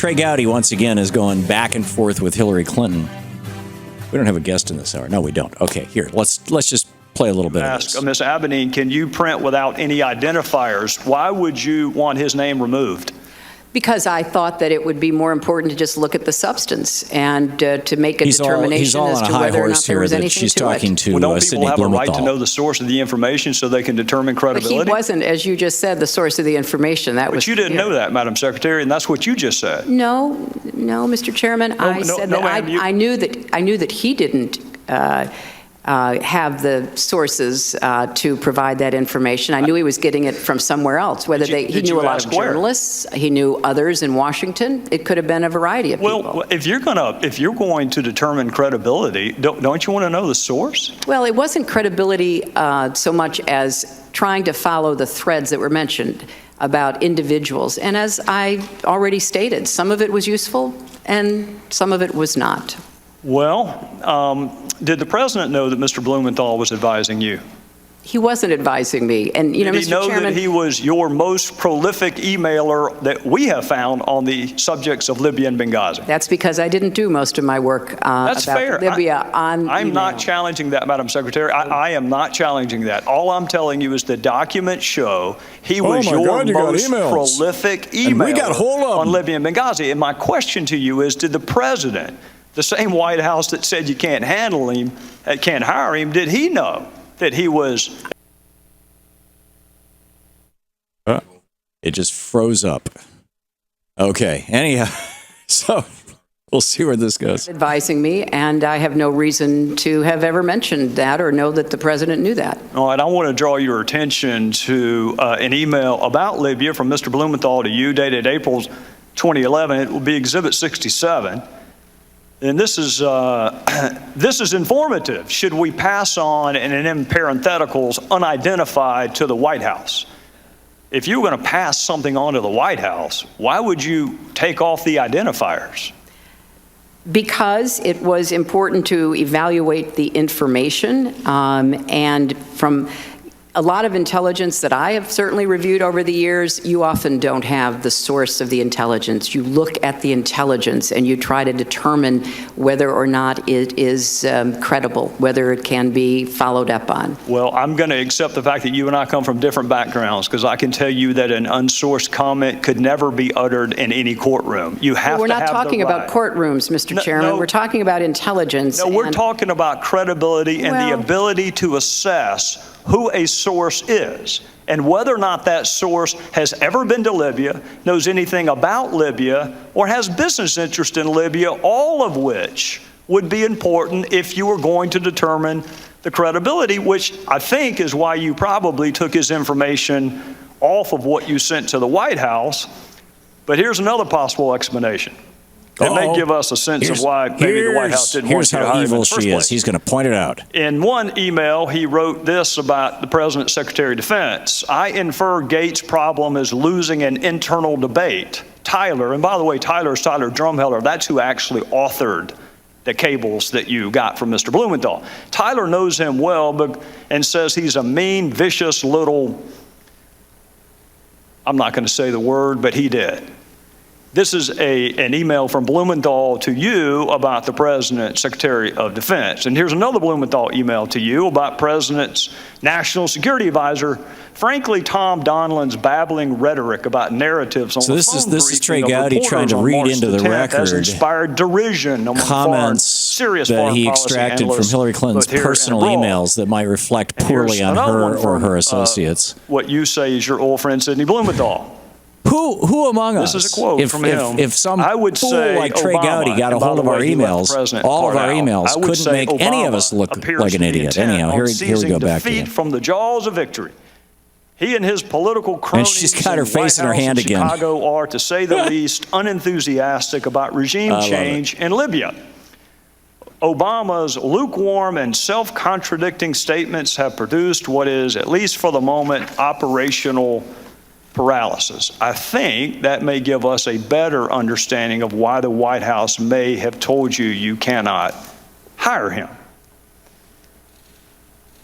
Trey Gowdy, once again, is going back and forth with Hillary Clinton. We don't have a guest in this hour. No, we don't. Okay, here, let's just play a little bit of this. Ms. Abedin, can you print without any identifiers? Why would you want his name removed? Because I thought that it would be more important to just look at the substance and to make a determination as to whether or not there was anything to it. She's talking to Well, don't Sidney people have Blumenthal. a right to know the source of the information so they can determine credibility? But he wasn't, as you just said, the source of the information. But you didn't know that, Madam Secretary, and that's what you just said. No, Mr. Chairman. I said that I knew that he didn't have the sources to provide that information. I knew he was getting it from somewhere else. Whether he knew a lot of journalists, he knew others in Washington. It could have been a variety of people. Well, if you're going to determine credibility, don't you want to know the source? Well, it wasn't credibility so much as trying to follow the threads that were mentioned about individuals. And as I already stated, some of it was useful and some of it was not. Well, did the president know that Mr. Blumenthal was advising you? He wasn't advising me. And, you know, Did he know that he was your most prolific emailer that we have found on the subjects of Libya and Benghazi? That's because I didn't do most of my work That's about fair. Libya on I'm email. not challenging that, Madam Secretary. I am not challenging that. All I'm telling you is the documents show he was your most prolific emailer on Libya and Benghazi. And my question to you is, did the president, the same White House that said you can't handle him, can't hire him, did he know that he was? It just froze up. Okay. Anyhow, so we'll see where this goes. Advising me, and I have no reason to have ever mentioned that or know that the president knew that. All right, I want to draw your attention to an email about Libya from Mr. Blumenthal to you, dated April 2011. It will be Exhibit 67. And this is informative. Should we pass on, and in parentheticals, unidentified to the White House? If you were going to pass something on to the White House, why would you take off the identifiers? Because it was important to evaluate the information, and from a lot of intelligence that I have certainly reviewed over the years, you often don't have the source of the intelligence. You look at the intelligence and you try to determine whether or not it is credible, whether it can be followed up on. Well, I'm going to accept the fact that you and I come from different backgrounds, because I can tell you that an unsourced comment could never be uttered in any courtroom. You have to have the right. We're not talking about courtrooms, Mr. Chairman. We're talking about intelligence. No, we're talking about credibility and the ability to assess who a source is and whether or not that source has ever been to Libya, knows anything about Libya, or has business interest in Libya, all of which would be important if you were going to determine the credibility, which I think is why you probably took his information off of what you sent to the White House. But here's another possible explanation. It may give us a sense of why maybe the White House didn't want you to hire him in the first place. Here's how evil she is. He's going to point it out. In one email, he wrote this about the President's Secretary of Defense. I infer Gates' problem is losing an internal debate. Tyler, and by the way, Tyler is Tyler Drumheller. That's who actually authored the cables that you got from Mr. Blumenthal. Tyler knows him well and says he's a mean, vicious little, I'm not going to say the word, but he did. This is an email from Blumenthal to you about the President's Secretary of Defense. And here's another Blumenthal email to you about President's National Security Advisor. Frankly, Tom Donilon's babbling rhetoric about narratives on the phone this is Trey Gowdy trying to read into the record has inspired derision among comments that he extracted from Hillary Clinton's personal emails that might reflect poorly on her or her associates. What you say is your old friend Sidney Blumenthal. Who among us? This is a quote from him. If some fool like Trey Gowdy got a hold of our emails, all of our emails couldn't make any of us look like an idiot. Anyhow, here we go back again. From the jaws of victory. He and his political cronies and she's got her face in her hand again. Chicago are, to say the least, unenthusiastic about regime change in Libya. Obama's lukewarm and self-contradicting statements have produced what is, at least for the moment, operational paralysis. I think that may give us a better understanding of why the White House may have told you you cannot hire him.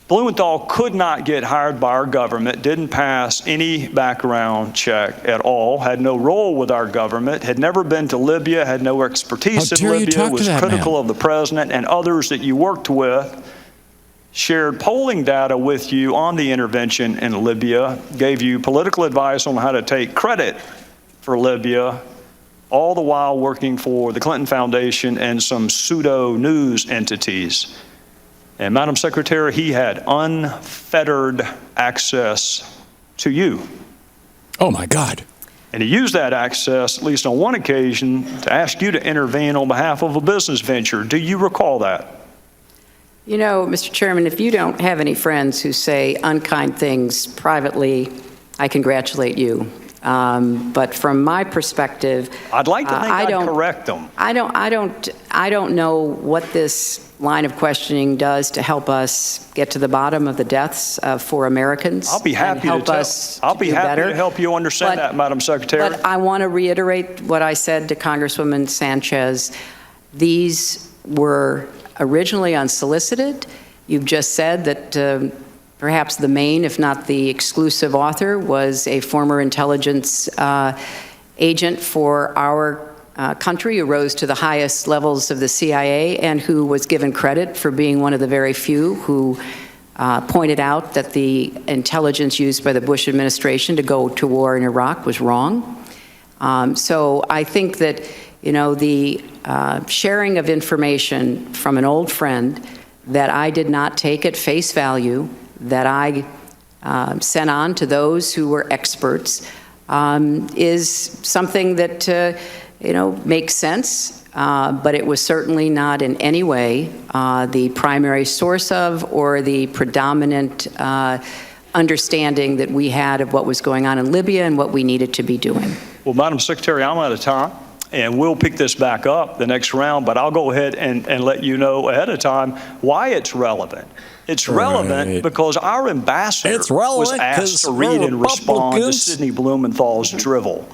Blumenthal could not get hired by our government, didn't pass any background check at all, had no role with our government, had never been to Libya, had no expertise in Libya, was critical of the president and others that you worked with, shared polling data with you on the intervention in Libya, gave you political advice on how to take credit for Libya, all the while working for the Clinton Foundation and some pseudo-news entities. And Madam Secretary, he had unfettered access to you. Oh, my God. And he used that access, at least on one occasion, to ask you to intervene on behalf of a business venture. Do you recall that? You know, Mr. Chairman, if you don't have any friends who say unkind things privately, I congratulate you. But from my perspective, I'd like to think I'd correct them. I don't know what this line of questioning does to help us get to the bottom of the deaths for Americans. I'll be happy to help you understand that, Madam Secretary. But I want to reiterate what I said to Congresswoman Sanchez. These were originally unsolicited. You've just said that perhaps the main, if not the exclusive author, was a former intelligence agent for our country who rose to the highest levels of the CIA and who was given credit for being one of the very few who pointed out that the intelligence used by the Bush administration to go to war in Iraq was wrong. So I think that, you know, the sharing of information from an old friend that I did not take at face value, that I sent on to those who were experts, is something that, you know, makes sense, but it was certainly not in any way the primary source of or the predominant understanding that we had of what was going on in Libya and what we needed to be doing. Well, Madam Secretary, I'm out of time, and we'll pick this back up the next round, but I'll go ahead and let you know ahead of time why it's relevant. It's relevant because our ambassador was asked to read and respond to Sidney Blumenthal's drivel.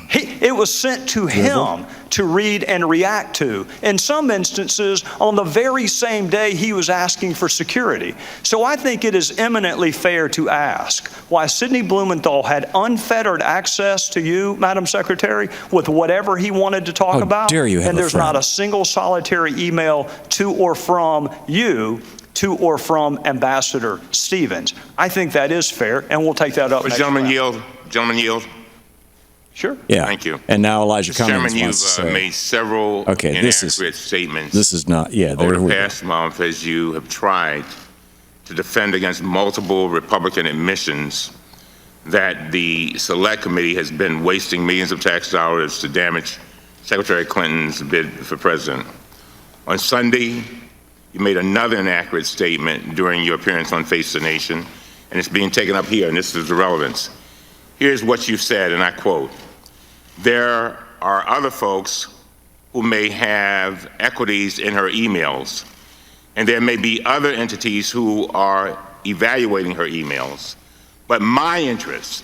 It was sent to him to read and react to, in some instances on the very same day he was asking for security. So I think it is eminently fair to ask why Sidney Blumenthal had unfettered access to you, Madam Secretary, with whatever he wanted to talk about. Dare you have and there's not a single solitary email to or from you to or from Ambassador Stevens. I think that is fair, and we'll take that up next Gentleman round. yield. Gentleman yield. Sure. Yeah. Thank you. And now Elijah Cummings Chairman, wants to say. You've made several inaccurate statements. This is not, over the past month as you have tried to defend against multiple Republican admissions that the Select Committee has been wasting millions of tax dollars to damage Secretary Clinton's bid for president. On Sunday, you made another inaccurate statement during your appearance on Face the Nation, and it's being taken up here, and this is the relevance. Here's what you said, and I quote, "There are other folks who may have equities in her emails, and there may be other entities who are evaluating her emails, but my interest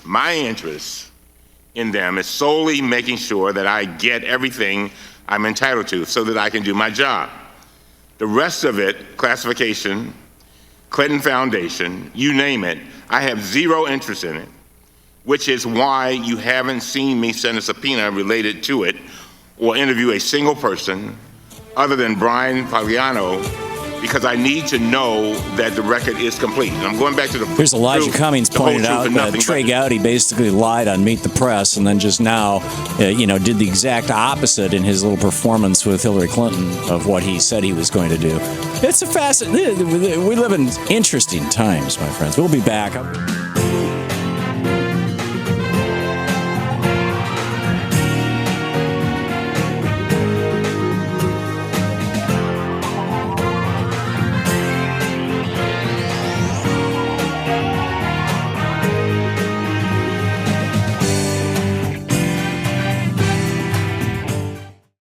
in them is solely making sure that I get everything I'm entitled to so that I can do my job. The rest of it, classification, Clinton Foundation, you name it, I have zero interest in it, which is why you haven't seen me send a subpoena related to it or interview a single person other than Brian Pagliano, because I need to know that the record is complete." And I'm going back to the Here's Elijah Cummings pointed out that Trey Gowdy basically lied on Meet the Press and then just now, did the exact opposite in his little performance with Hillary Clinton of what he said he was going to do. It's a fascinating. We live in interesting times, my friends. We'll be back.